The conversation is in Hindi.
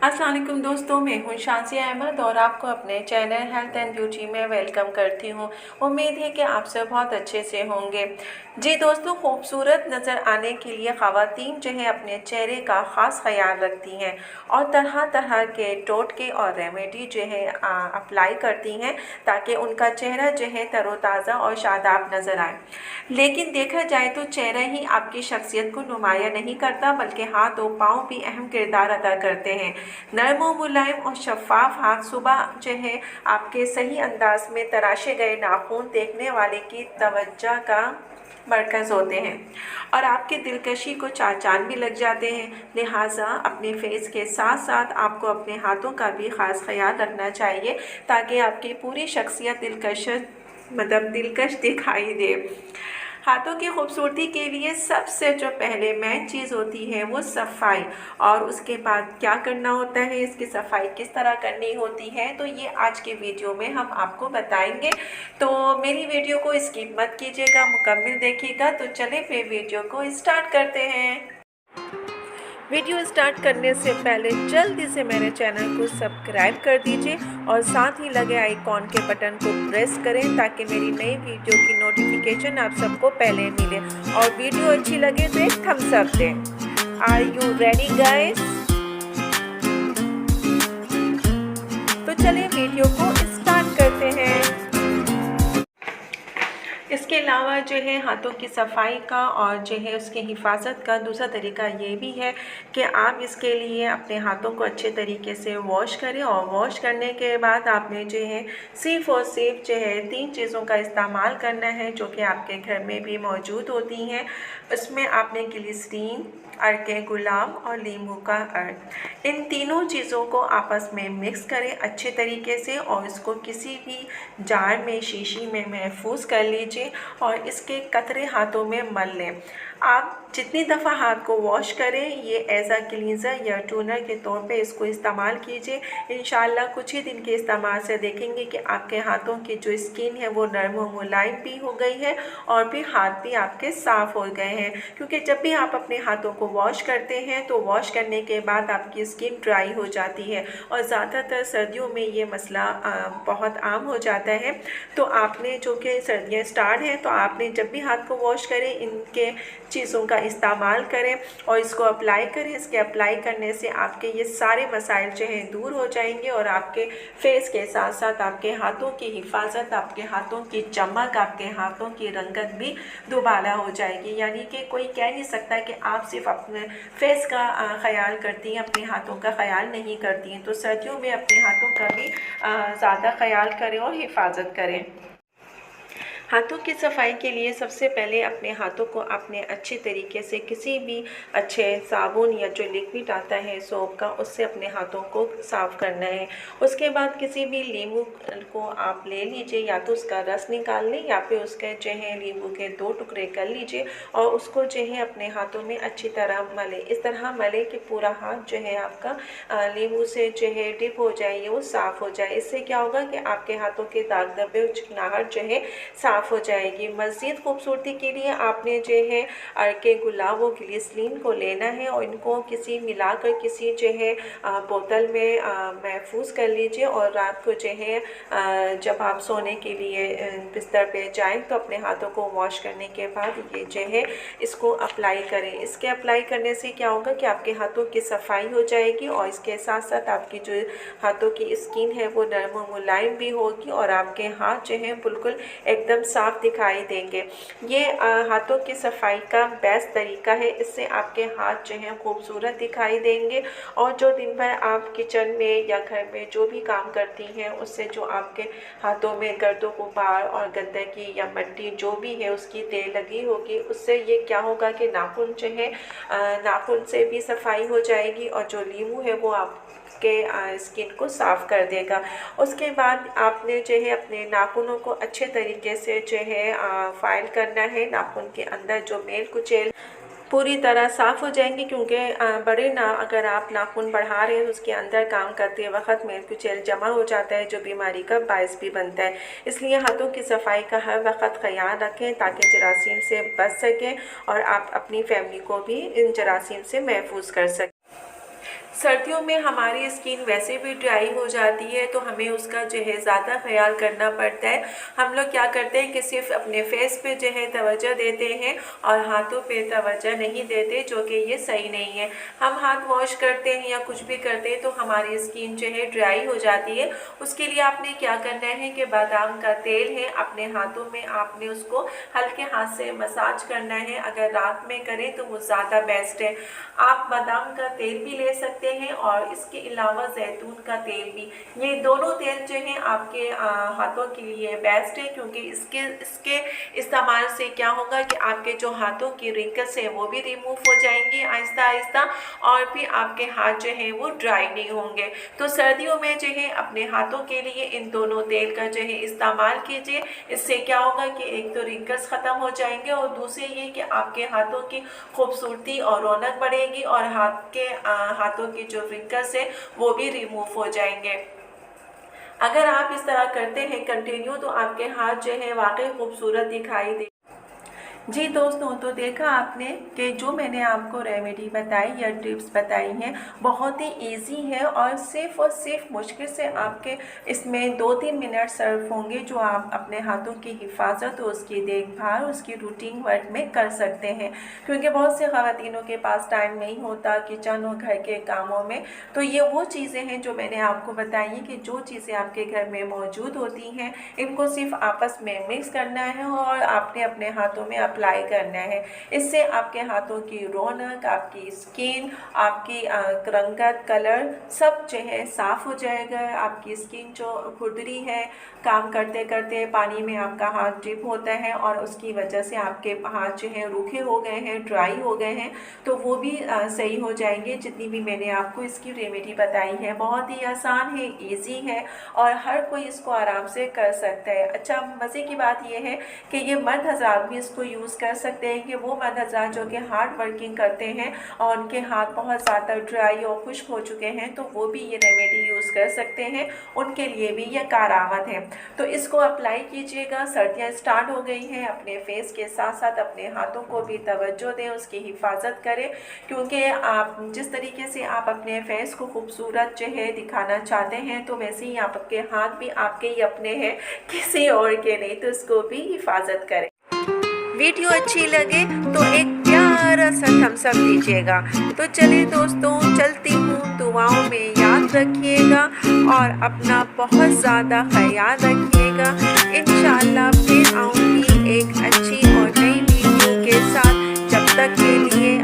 अस्सलाम वालेकुम दोस्तों, मैं हूं शाज़िया अहमद और आपको अपने चैनल हेल्थ एंड ब्यूटी में वेलकम करती हूं। उम्मीद है कि आप सब बहुत अच्छे से होंगे। जी दोस्तों, खूबसूरत नज़र आने के लिए ख़वातीन जो है अपने चेहरे का ख़ास ख्याल रखती हैं और तरह तरह के टोटके और रेमेडी जो है अप्लाई करती हैं ताकि उनका चेहरा जो है तरोताज़ा और शादाब नज़र आए। लेकिन देखा जाए तो चेहरा ही आपकी शख्सियत को नुमाया नहीं करता, बल्कि हाथ और पाँव भी अहम किरदार अदा करते हैं। नरम और मुलायम और शफ़ाफ हाथ सुबह जो है आपके सही अंदाज में तराशे गए नाखून देखने वाले की तवज्जो का मरकज़ होते हैं और आपकी दिलकशी को चार चांद भी लग जाते हैं। लिहाजा अपने फेस के साथ साथ आपको अपने हाथों का भी ख़ास ख्याल रखना चाहिए ताकि आपकी पूरी शख्सियत दिलकश दिखाई दे। हाथों की खूबसूरती के लिए सबसे जो पहले मेन चीज़ होती है वो सफाई, और उसके बाद क्या करना होता है, इसकी सफाई किस तरह करनी होती है, तो ये आज के वीडियो में हम आपको बताएंगे। तो मेरी वीडियो को स्किप मत कीजिएगा, मुकम्मल देखिएगा। तो चले फिर वीडियो को स्टार्ट करते हैं। वीडियो स्टार्ट करने से पहले जल्दी से मेरे चैनल को सब्सक्राइब कर दीजिए और साथ ही लगे आइकॉन के बटन को प्रेस करें ताकि मेरी नई वीडियो की नोटिफिकेशन आप सबको पहले मिले और वीडियो अच्छी लगे तो एक थम्स अप दें। Are you ready guys? तो चलिए वीडियो को स्टार्ट करते हैं। इसके अलावा जो है हाथों की सफाई का और जो है उसकी हिफाजत का दूसरा तरीका ये भी है कि आप इसके लिए अपने हाथों को अच्छे तरीके से वॉश करें और वॉश करने के बाद आपने जो है सिर्फ़ और सिर्फ जो है 3 चीज़ों का इस्तेमाल करना है जो कि आपके घर में भी मौजूद होती हैं। उसमें आपने ग्लिसरीन, अर्के गुलाब और नींबू का अर्क, इन तीनों चीज़ों को आपस में मिक्स करें अच्छे तरीके से और इसको किसी भी जार में, शीशी में महफूज कर लीजिए और इसके कतरे हाथों में मल लें। आप जितनी दफ़ा हाथ को वॉश करें ये एज अ क्लींज़र या टोनर के तौर पे इसको इस्तेमाल कीजिए। इंशाल्लाह कुछ ही दिन के इस्तेमाल से देखेंगे कि आपके हाथों की जो स्किन है वो नरम और मुलायम भी हो गई है और फिर हाथ भी आपके साफ़ हो गए हैं। क्योंकि जब भी आप अपने हाथों को वॉश करते हैं तो वॉश करने के बाद आपकी स्किन ड्राई हो जाती है और ज़्यादातर सर्दियों में ये मसला बहुत आम हो जाता है। तो आपने जो कि सर्दियाँ स्टार्ट हैं तो आपने जब भी हाथ को वॉश करें इनके चीज़ों का इस्तेमाल करें और इसको अप्लाई करें। इसके अप्लाई करने से आपके ये सारे मसाइल जो हैं दूर हो जाएंगे और आपके फेस के साथ साथ आपके हाथों की हिफाजत, आपके हाथों की चमक, आपके हाथों की रंगत भी दोबारा हो जाएगी। यानी कि कोई कह नहीं सकता कि आप सिर्फ अपने फेस का ख्याल करती हैं, अपने हाथों का ख्याल नहीं करती हैं। तो सर्दियों में अपने हाथों का भी ज़्यादा ख्याल करें और हिफाजत करें। हाथों की सफाई के लिए सबसे पहले अपने हाथों को आपने अच्छे तरीके से किसी भी अच्छे साबुन या जो लिक्विड आता है सोप का, उससे अपने हाथों को साफ़ करना है। उसके बाद किसी भी नींबू को आप ले लीजिए, या तो उसका रस निकाल लें या फिर उसके जो है नींबू के 2 टुकड़े कर लीजिए और उसको जो है अपने हाथों में अच्छी तरह मलें। इस तरह मलें कि पूरा हाथ जो है आपका नींबू से जो है डिप हो जाए, ये वो साफ़ हो जाए। इससे क्या होगा कि आपके हाथों के दाग धब्बे और चिकनाहट जो है साफ़ हो जाएगी। मज़ीद खूबसूरती के लिए आपने जो है अर्के गुलाब और ग्लिसरीन को लेना है और इनको मिलाकर किसी जो है बोतल में महफूज कर लीजिए और रात को जो है जब आप सोने के लिए बिस्तर पे जाएं तो अपने हाथों को वॉश करने के बाद ये जो है इसको अप्लाई करें। इसके अप्लाई करने से क्या होगा कि आपके हाथों की सफाई हो जाएगी और इसके साथ साथ आपकी जो हाथों की स्किन है वो नरम और मुलायम भी होगी और आपके हाथ जो है बिल्कुल एकदम साफ दिखाई देंगे। ये हाथों की सफाई का बेस्ट तरीका है। इससे आपके हाथ जो हैं खूबसूरत दिखाई देंगे और जो दिन भर आप किचन में या घर में जो भी काम करती हैं उससे जो आपके हाथों में गर्दो गुबार और गंदगी या मिट्टी जो भी है उसकी तेल लगी होगी, उससे ये क्या होगा कि नाखून जो है नाखून से भी सफाई हो जाएगी और जो नींबू है वो आप के स्किन को साफ़ कर देगा। उसके बाद आपने जो है अपने नाखूनों को अच्छे तरीके से जो है फाइल करना है। नाखून के अंदर जो मेल कुचेल पूरी तरह साफ़ हो जाएंगे, क्योंकि अगर आप नाखून बढ़ा रहे हैं तो उसके अंदर काम करते वक्त मेल कुचेल जमा हो जाता है जो बीमारी का बायस भी बनता है। इसलिए हाथों की सफाई का हर वक्त ख्याल रखें ताकि जरासीम से बच सकें और आप अपनी फैमिली को भी इन जरासीम से महफूज कर सकें। सर्दियों में हमारी स्किन वैसे भी ड्राई हो जाती है, तो हमें उसका जो है ज़्यादा ख्याल करना पड़ता है। हम लोग क्या करते हैं कि सिर्फ अपने फेस पे जो है तवज्जो देते हैं और हाथों पे तवज्जो नहीं देते, जो कि ये सही नहीं है। हम हाथ वॉश करते हैं या कुछ भी करते हैं तो हमारी स्किन जो है ड्राई हो जाती है। उसके लिए आपने क्या करना है कि बादाम का तेल है, अपने हाथों में आपने उसको हल्के हाथ से मसाज करना है। अगर रात में करें तो वो ज़्यादा बेस्ट है। आप बादाम का तेल भी ले सकते हैं और इसके अलावा जैतून का तेल भी। ये दोनों तेल जो हैं आपके हाथों के लिए बेस्ट है, क्योंकि इसके इस्तेमाल से क्या होगा कि आपके जो हाथों की रिंकल्स है वो भी रिमूव हो जाएंगी आहिस्ता आहिस्ता, और भी आपके हाथ जो है वो ड्राई नहीं होंगे। तो सर्दियों में जो है अपने हाथों के लिए इन दोनों तेल का जो है इस्तेमाल कीजिए। इससे क्या होगा कि एक तो रिंकल्स ख़त्म हो जाएंगे और दूसरे ये कि आपके हाथों की खूबसूरती और रौनक बढ़ेगी और हाथों की जो रिंकल्स है वो भी रिमूव हो जाएंगे। अगर आप इस तरह करते हैं कंटिन्यू तो आपके हाथ जो है वाकई खूबसूरत दिखाई दे। जी दोस्तों, तो देखा आपने कि जो मैंने आपको रेमेडी बताई या टिप्स बताई हैं बहुत ही इजी है और सिर्फ मुश्किल से आपके इसमें 2-3 मिनट सर्व होंगे, जो आप अपने हाथों की हिफाजत और उसकी देखभाल उसकी रूटीन वर्क में कर सकते हैं। क्योंकि बहुत से ख़वातीनों के पास टाइम नहीं होता किचन और घर के कामों में, तो ये वो चीज़ें हैं जो मैंने आपको बताई कि जो चीज़ें आपके घर में मौजूद होती हैं इनको सिर्फ आपस में मिक्स करना है और आपने अपने हाथों में अप्लाई करना है। इससे आपके हाथों की रौनक, आपकी स्किन, आपकी रंगत, कलर सब जो है साफ़ हो जाएगा। आपकी स्किन जो खुरदरी है, काम करते करते पानी में आपका हाथ डिप होता है और उसकी वजह से आपके हाथ जो है रूखे हो गए हैं, ड्राई हो गए हैं, तो वो भी सही हो जाएंगे। जितनी भी मैंने आपको इसकी रेमेडी बताई है बहुत ही आसान है, ईजी है और हर कोई इसको आराम से कर सकता है। अच्छा, मज़े की बात यह है कि ये मर्द हज़रात भी इसको यूज़ कर सकते हैं, कि वो मर्द हज़रात जो कि हार्ड वर्किंग करते हैं और उनके हाथ बहुत ज़्यादा ड्राई और खुश्क हो चुके हैं, तो वो भी ये रेमेडी यूज़ कर सकते हैं, उनके लिए भी ये कारआमद है। तो इसको अप्लाई कीजिएगा। सर्दियाँ स्टार्ट हो गई हैं, अपने फेस के साथ साथ अपने हाथों को भी तवज्जो दें, उसकी हिफाजत करें, क्योंकि आप जिस तरीके से आप अपने फेस को खूबसूरत जो है दिखाना चाहते हैं, तो वैसे ही आपके हाथ भी आपके ही अपने हैं, किसी और के नहीं, तो इसको भी हिफाजत करें। वीडियो अच्छी लगे तो एक प्यारा सा थम्स अप दीजिएगा। तो चलिए दोस्तों, चलती हूँ, दुआओं में याद रखिएगा और अपना बहुत ज़्यादा ख्याल रखिएगा। इंशाअल्लाह फिर आऊँगी एक अच्छी और नई वीडियो के साथ। जब तक के लिए